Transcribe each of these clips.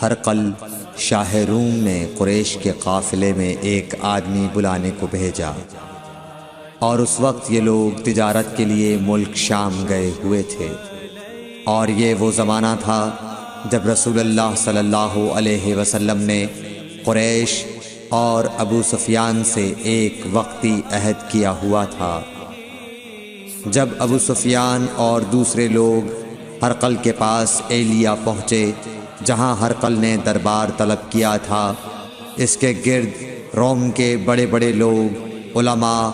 ہرقل شاہ روم نے قریش کے قافلے میں ایک آدمی بلانے کو بھیجا، اور اس وقت یہ لوگ تجارت کے لیے ملک شام گئے ہوئے تھے، اور یہ وہ زمانہ تھا جب رسول اللہ صلی اللہ علیہ وسلم نے قریش اور ابو سفیان سے ایک وقتی عہد کیا ہوا تھا۔ جب ابو سفیان اور دوسرے لوگ ہرقل کے پاس ایلیا پہنچے جہاں ہرقل نے دربار طلب کیا تھا، اس کے گرد روم کے بڑے بڑے لوگ، علماء،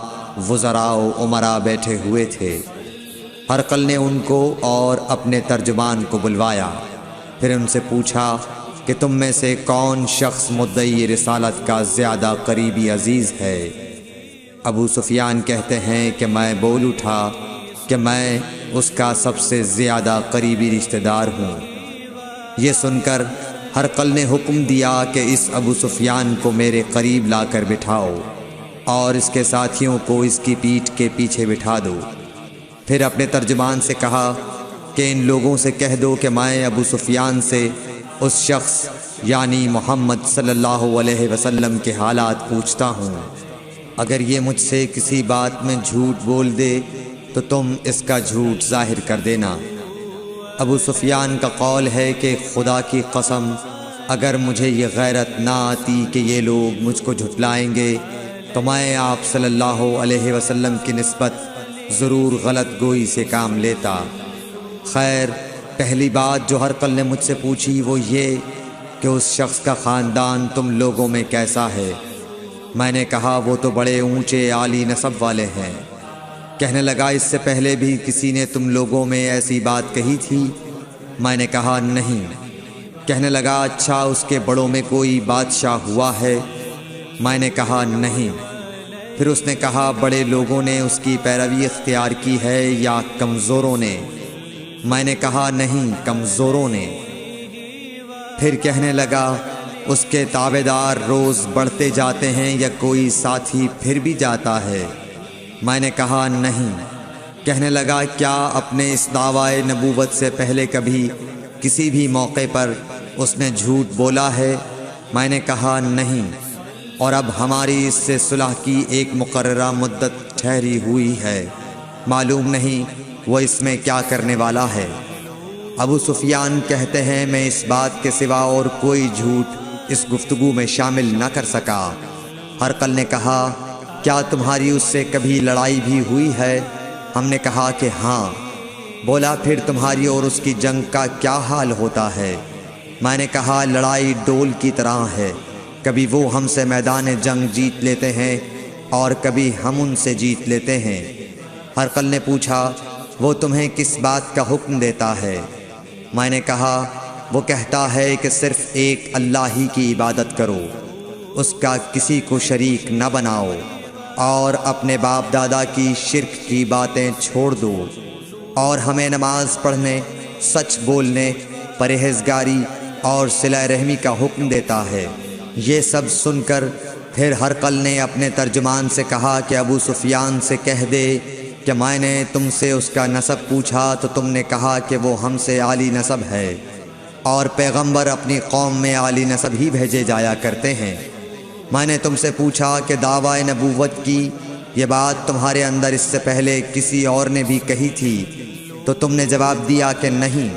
وزراء و امراء بیٹھے ہوئے تھے۔ ہرقل نے ان کو اور اپنے ترجمان کو بلوایا، پھر ان سے پوچھا کہ تم میں سے کون شخص مدعی رسالت کا زیادہ قریبی عزیز ہے؟ ابو سفیان کہتے ہیں کہ میں بول اٹھا کہ میں اس کا سب سے زیادہ قریبی رشتہ دار ہوں۔ یہ سن کر ہرقل نے حکم دیا کہ اس ابو سفیان کو میرے قریب لا کر بٹھاؤ اور اس کے ساتھیوں کو اس کی پیٹھ کے پیچھے بٹھا دو۔ پھر اپنے ترجمان سے کہا کہ ان لوگوں سے کہہ دو کہ میں ابو سفیان سے اس شخص یعنی محمد صلی اللہ علیہ وسلم کے حالات پوچھتا ہوں۔ اگر یہ مجھ سے کسی بات میں جھوٹ بول دے تو تم اس کا جھوٹ ظاہر کر دینا۔ ابو سفیان کا قول ہے کہ خدا کی قسم اگر مجھے یہ غیرت نہ آتی کہ یہ لوگ مجھ کو جھٹلائیں گے تو میں آپ صلی اللہ علیہ وسلم کی نسبت ضرور غلط گوئی سے کام لیتا۔ خیر، پہلی بات جو ہرقل نے مجھ سے پوچھی وہ یہ کہ اس شخص کا خاندان تم لوگوں میں کیسا ہے؟ میں نے کہا وہ تو بڑے اونچے عالی نسب والے ہیں۔ کہنے لگا اس سے پہلے بھی کسی نے تم لوگوں میں ایسی بات کہی تھی؟ میں نے کہا نہیں۔ کہنے لگا اچھا اس کے بڑوں میں کوئی بادشاہ ہوا ہے؟ میں نے کہا نہیں۔ پھر اس نے کہا بڑے لوگوں نے اس کی پیروی اختیار کی ہے یا کمزوروں نے؟ میں نے کہا نہیں، کمزوروں نے۔ پھر کہنے لگا اس کے تابعدار روز بڑھتے جاتے ہیں یا کوئی ساتھی پھر بھی جاتا ہے؟ میں نے کہا نہیں۔ کہنے لگا کیا اپنے اس دعوی نبوت سے پہلے کبھی کسی بھی موقع پر اس نے جھوٹ بولا ہے؟ میں نے کہا نہیں، اور اب ہماری اس سے صلح کی ایک مقررہ مدت ٹھہری ہوئی ہے، معلوم نہیں وہ اس میں کیا کرنے والا ہے۔ ابو سفیان کہتے ہیں میں اس بات کے سوا اور کوئی جھوٹ اس گفتگو میں شامل نہ کر سکا۔ ہرقل نے کہا کیا تمہاری اس سے کبھی لڑائی بھی ہوئی ہے؟ ہم نے کہا کہ ہاں۔ بولا پھر تمہاری اور اس کی جنگ کا کیا حال ہوتا ہے؟ میں نے کہا لڑائی ڈول کی طرح ہے، کبھی وہ ہم سے میدان جنگ جیت لیتے ہیں اور کبھی ہم ان سے جیت لیتے ہیں۔ ہرقل نے پوچھا وہ تمہیں کس بات کا حکم دیتا ہے؟ میں نے کہا وہ کہتا ہے کہ صرف ایک اللہ ہی کی عبادت کرو، اس کا کسی کو شریک نہ بناؤ، اور اپنے باپ دادا کی شرک کی باتیں چھوڑ دو، اور ہمیں نماز پڑھنے، سچ بولنے، پرہیزگاری اور صلہ رحمی کا حکم دیتا ہے۔ یہ سب سن کر پھر ہرقل نے اپنے ترجمان سے کہا کہ ابو سفیان سے کہہ دے کہ میں نے تم سے اس کا نسب پوچھا تو تم نے کہا کہ وہ ہم سے عالی نسب ہے، اور پیغمبر اپنی قوم میں عالی نسب ہی بھیجے جایا کرتے ہیں۔ میں نے تم سے پوچھا کہ دعوی نبوت کی یہ بات تمہارے اندر اس سے پہلے کسی اور نے بھی کہی تھی؟ تو تم نے جواب دیا کہ نہیں۔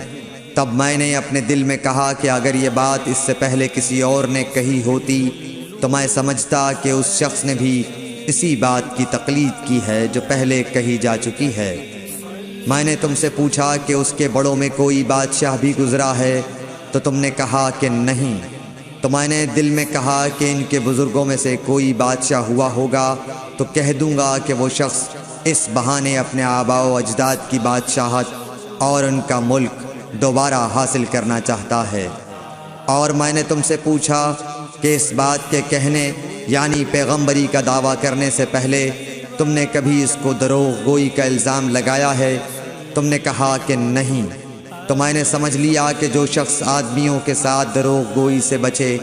تب میں نے اپنے دل میں کہا کہ اگر یہ بات اس سے پہلے کسی اور نے کہی ہوتی تو میں سمجھتا کہ اس شخص نے بھی اسی بات کی تقلید کی ہے جو پہلے کہی جا چکی ہے۔ میں نے تم سے پوچھا کہ اس کے بڑوں میں کوئی بادشاہ بھی گزرا ہے؟ تو تم نے کہا کہ نہیں۔ تو میں نے دل میں کہا کہ ان کے بزرگوں میں سے کوئی بادشاہ ہوا ہوگا تو کہہ دوں گا کہ وہ شخص اس بہانے اپنے آباء و اجداد کی بادشاہت اور ان کا ملک دوبارہ حاصل کرنا چاہتا ہے۔ اور میں نے تم سے پوچھا کہ اس بات کے کہنے یعنی پیغمبری کا دعویٰ کرنے سے پہلے تم نے کبھی اس کو دروغ گوئی کا الزام لگایا ہے؟ تم نے کہا کہ نہیں۔ تو میں نے سمجھ لیا کہ جو شخص آدمیوں کے ساتھ دروغ گوئی سے بچے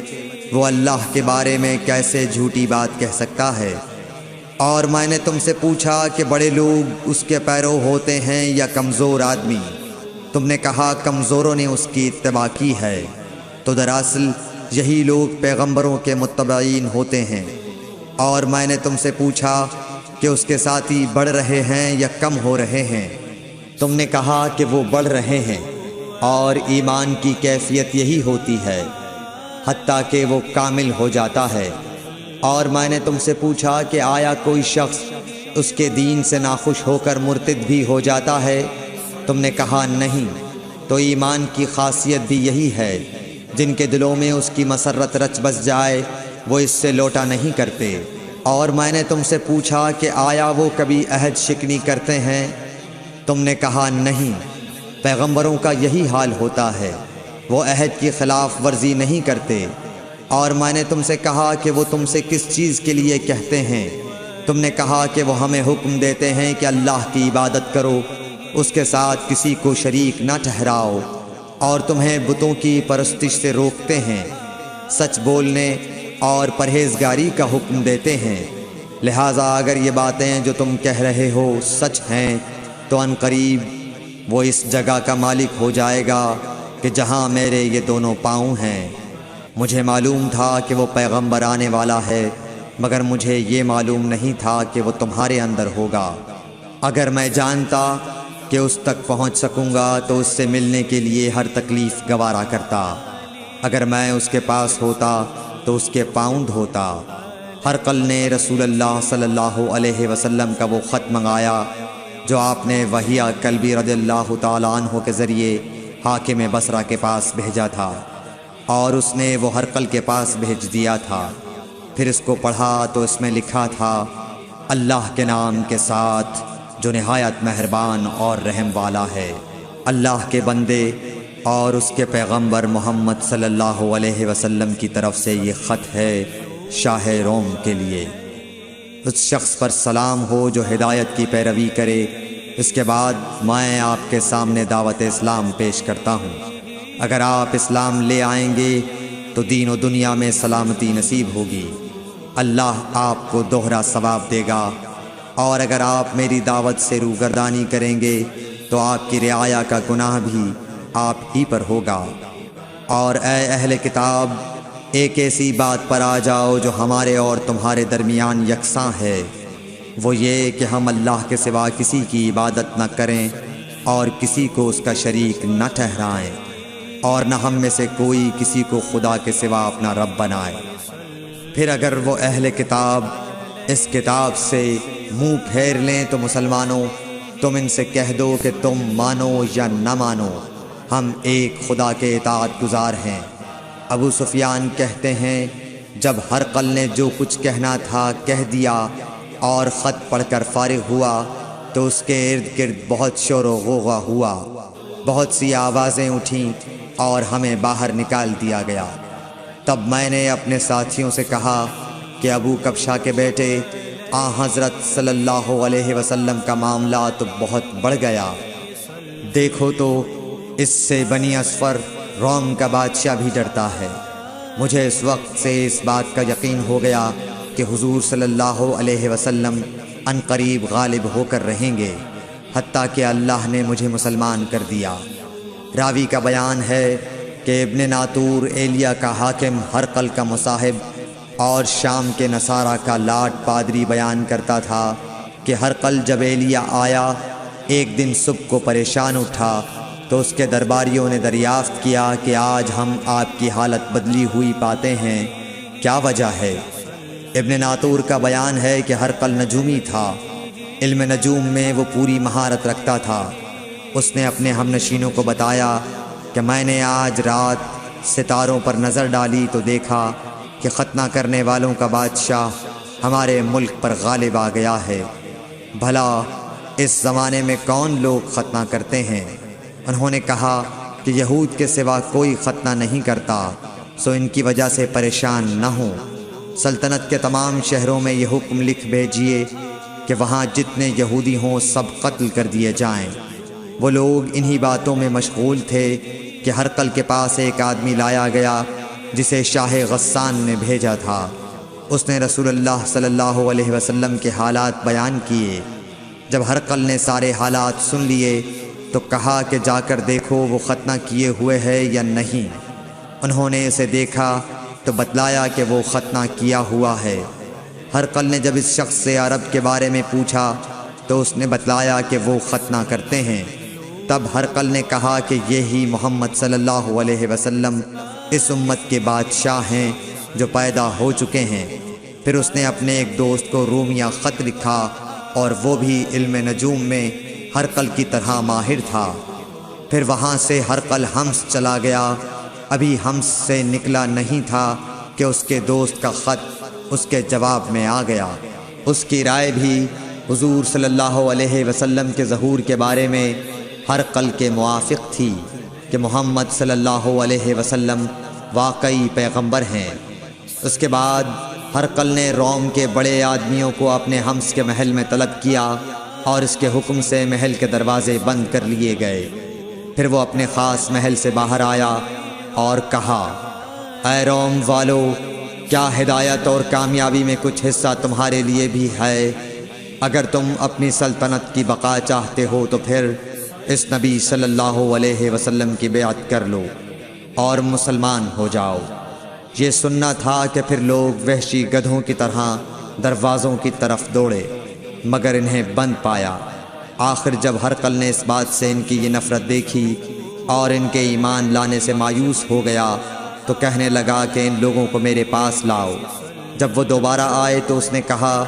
وہ اللہ کے بارے میں کیسے جھوٹی بات کہہ سکتا ہے۔ اور میں نے تم سے پوچھا کہ بڑے لوگ اس کے پیرو ہوتے ہیں یا کمزور آدمی؟ تم نے کہا کمزوروں نے اس کی اتباع کی ہے۔ تو دراصل یہی لوگ پیغمبروں کے متبعین ہوتے ہیں۔ اور میں نے تم سے پوچھا کہ اس کے ساتھی بڑھ رہے ہیں یا کم ہو رہے ہیں؟ تم نے کہا کہ وہ بڑھ رہے ہیں، اور ایمان کی کیفیت یہی ہوتی ہے حتیٰ کہ وہ کامل ہو جاتا ہے۔ اور میں نے تم سے پوچھا کہ آیا کوئی شخص اس کے دین سے ناخوش ہو کر مرتد بھی ہو جاتا ہے؟ تم نے کہا نہیں۔ تو ایمان کی خاصیت بھی یہی ہے، جن کے دلوں میں اس کی مسرت رچ بس جائے وہ اس سے لوٹا نہیں کرتے۔ اور میں نے تم سے پوچھا کہ آیا وہ کبھی عہد شکنی کرتے ہیں؟ تم نے کہا نہیں۔ پیغمبروں کا یہی حال ہوتا ہے، وہ عہد کی خلاف ورزی نہیں کرتے۔ اور میں نے تم سے کہا کہ وہ تم سے کس چیز کے لیے کہتے ہیں؟ تم نے کہا کہ وہ ہمیں حکم دیتے ہیں کہ اللہ کی عبادت کرو، اس کے ساتھ کسی کو شریک نہ ٹھہراؤ، اور تمہیں بتوں کی پرستش سے روکتے ہیں، سچ بولنے اور پرہیزگاری کا حکم دیتے ہیں۔ لہٰذا اگر یہ باتیں جو تم کہہ رہے ہو سچ ہیں تو ان قریب وہ اس جگہ کا مالک ہو جائے گا کہ جہاں میرے یہ دونوں پاؤں ہیں۔ مجھے معلوم تھا کہ وہ پیغمبر آنے والا ہے، مگر مجھے یہ معلوم نہیں تھا کہ وہ تمہارے اندر ہوگا۔ اگر میں جانتا کہ اس تک پہنچ سکوں گا تو اس سے ملنے کے لیے ہر تکلیف گوارا کرتا۔ اگر میں اس کے پاس ہوتا تو اس کے پاؤں دھوتا۔ ہرقل نے رسول اللہ صلی اللہ علیہ وسلم کا وہ خط منگایا جو آپ نے وحیہ کلبی رضی اللہ تعالیٰ عنہ کے ذریعے حاکم بصرہ کے پاس بھیجا تھا، اور اس نے وہ ہرقل کے پاس بھیج دیا تھا۔ پھر اس کو پڑھا تو اس میں لکھا تھا، اللہ کے نام کے ساتھ جو نہایت مہربان اور رحم والا ہے۔ اللہ کے بندے اور اس کے پیغمبر محمد صلی اللہ علیہ وسلم کی طرف سے یہ خط ہے شاہ روم کے لیے۔ اس شخص پر سلام ہو جو ہدایت کی پیروی کرے۔ اس کے بعد میں آپ کے سامنے دعوت اسلام پیش کرتا ہوں۔ اگر آپ اسلام لے آئیں گے تو دین و دنیا میں سلامتی نصیب ہوگی، اللہ آپ کو دوہرا ثواب دے گا۔ اور اگر آپ میری دعوت سے روگردانی کریں گے تو آپ کی رعایا کا گناہ بھی آپ ہی پر ہوگا۔ اور اے اہل کتاب، ایک ایسی بات پر آ جاؤ جو ہمارے اور تمہارے درمیان یکساں ہے، وہ یہ کہ ہم اللہ کے سوا کسی کی عبادت نہ کریں اور کسی کو اس کا شریک نہ ٹھہرائیں، اور نہ ہم میں سے کوئی کسی کو خدا کے سوا اپنا رب بنائے۔ پھر اگر وہ اہل کتاب اس کتاب سے منہ پھیر لیں تو مسلمانوں، تم ان سے کہہ دو کہ تم مانو یا نہ مانو، ہم ایک خدا کے اطاعت گزار ہیں۔ ابو سفیان کہتے ہیں، جب ہرقل نے جو کچھ کہنا تھا کہہ دیا اور خط پڑھ کر فارغ ہوا تو اس کے ارد گرد بہت شور و غوغا ہوا، بہت سی آوازیں اٹھیں اور ہمیں باہر نکال دیا گیا۔ تب میں نے اپنے ساتھیوں سے کہا کہ ابو کبشہ کے بیٹے حضرت صلی اللہ علیہ وسلم کا معاملہ تو بہت بڑھ گیا۔ دیکھو تو اس سے بنی اصفر روم کا بادشاہ بھی ڈرتا ہے۔ مجھے اس وقت سے اس بات کا یقین ہو گیا کہ حضور صلی اللہ علیہ وسلم ان قریب غالب ہو کر رہیں گے، حتیٰ کہ اللہ نے مجھے مسلمان کر دیا۔ راوی کا بیان ہے کہ ابن ناطور ایلیا کا حاکم ہرقل کا مصاحب اور شام کے نصارہ کا لاٹ پادری بیان کرتا تھا کہ ہرقل جب ایلیا آیا ایک دن صبح کو پریشان اٹھا تو اس کے درباریوں نے دریافت کیا کہ آج ہم آپ کی حالت بدلی ہوئی پاتے ہیں، کیا وجہ ہے؟ ابن ناطور کا بیان ہے کہ ہرقل نجومی تھا، علم نجوم میں وہ پوری مہارت رکھتا تھا۔ اس نے اپنے ہم نشینوں کو بتایا کہ میں نے آج رات ستاروں پر نظر ڈالی تو دیکھا کہ ختنہ کرنے والوں کا بادشاہ ہمارے ملک پر غالب آ گیا ہے۔ بھلا اس زمانے میں کون لوگ ختنہ کرتے ہیں؟ انہوں نے کہا کہ یہود کے سوا کوئی ختنہ نہیں کرتا، سو ان کی وجہ سے پریشان نہ ہوں۔ سلطنت کے تمام شہروں میں یہ حکم لکھ بھیجیے کہ وہاں جتنے یہودی ہوں سب قتل کر دیے جائیں۔ وہ لوگ انہی باتوں میں مشغول تھے کہ ہرقل کے پاس ایک آدمی لایا گیا جسے شاہ غسان نے بھیجا تھا۔ اس نے رسول اللہ صلی اللہ علیہ وسلم کے حالات بیان کیے۔ جب ہرقل نے سارے حالات سن لیے تو کہا کہ جا کر دیکھو وہ ختنہ کیے ہوئے ہے یا نہیں۔ انہوں نے اسے دیکھا تو بتلایا کہ وہ ختنہ کیا ہوا ہے۔ ہرقل نے جب اس شخص سے عرب کے بارے میں پوچھا تو اس نے بتلایا کہ وہ ختنہ کرتے ہیں۔ تب ہرقل نے کہا کہ یہی محمد صلی اللہ علیہ وسلم اس امت کے بادشاہ ہیں جو پیدا ہو چکے ہیں۔ پھر اس نے اپنے ایک دوست کو رومیہ خط لکھا اور وہ بھی علم نجوم میں ہرقل کی طرح ماہر تھا۔ پھر وہاں سے ہرقل حمص چلا گیا۔ ابھی حمص سے نکلا نہیں تھا کہ اس کے دوست کا خط اس کے جواب میں آ گیا۔ اس کی رائے بھی حضور صلی اللہ علیہ وسلم کے ظہور کے بارے میں ہرقل کے موافق تھی کہ محمد صلی اللہ علیہ وسلم واقعی پیغمبر ہیں۔ اس کے بعد ہرقل نے روم کے بڑے آدمیوں کو اپنے حمص کے محل میں طلب کیا اور اس کے حکم سے محل کے دروازے بند کر لیے گئے۔ پھر وہ اپنے خاص محل سے باہر آیا اور کہا، اے روم والو، کیا ہدایت اور کامیابی میں کچھ حصہ تمہارے لیے بھی ہے؟ اگر تم اپنی سلطنت کی بقا چاہتے ہو تو پھر اس نبی صلی اللہ علیہ وسلم کی بیعت کر لو اور مسلمان ہو جاؤ۔ یہ سننا تھا کہ پھر لوگ وحشی گدھوں کی طرح دروازوں کی طرف دوڑے مگر انہیں بند پایا۔ آخر جب ہرقل نے اس بات سے ان کی یہ نفرت دیکھی اور ان کے ایمان لانے سے مایوس ہو گیا تو کہنے لگا کہ ان لوگوں کو میرے پاس لاؤ۔ جب وہ دوبارہ آئے تو اس نے کہا،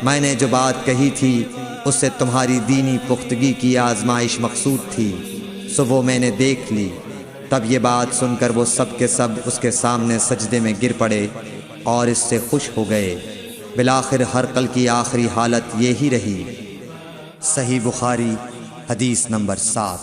میں نے جو بات کہی تھی اس سے تمہاری دینی پختگی کی آزمائش مقصود تھی، سو وہ میں نے دیکھ لی۔ تب یہ بات سن کر وہ سب کے سب اس کے سامنے سجدے میں گر پڑے اور اس سے خوش ہو گئے۔ بالآخر ہرقل کی آخری حالت یہی رہی۔ صحیح بخاری حدیث نمبر 7۔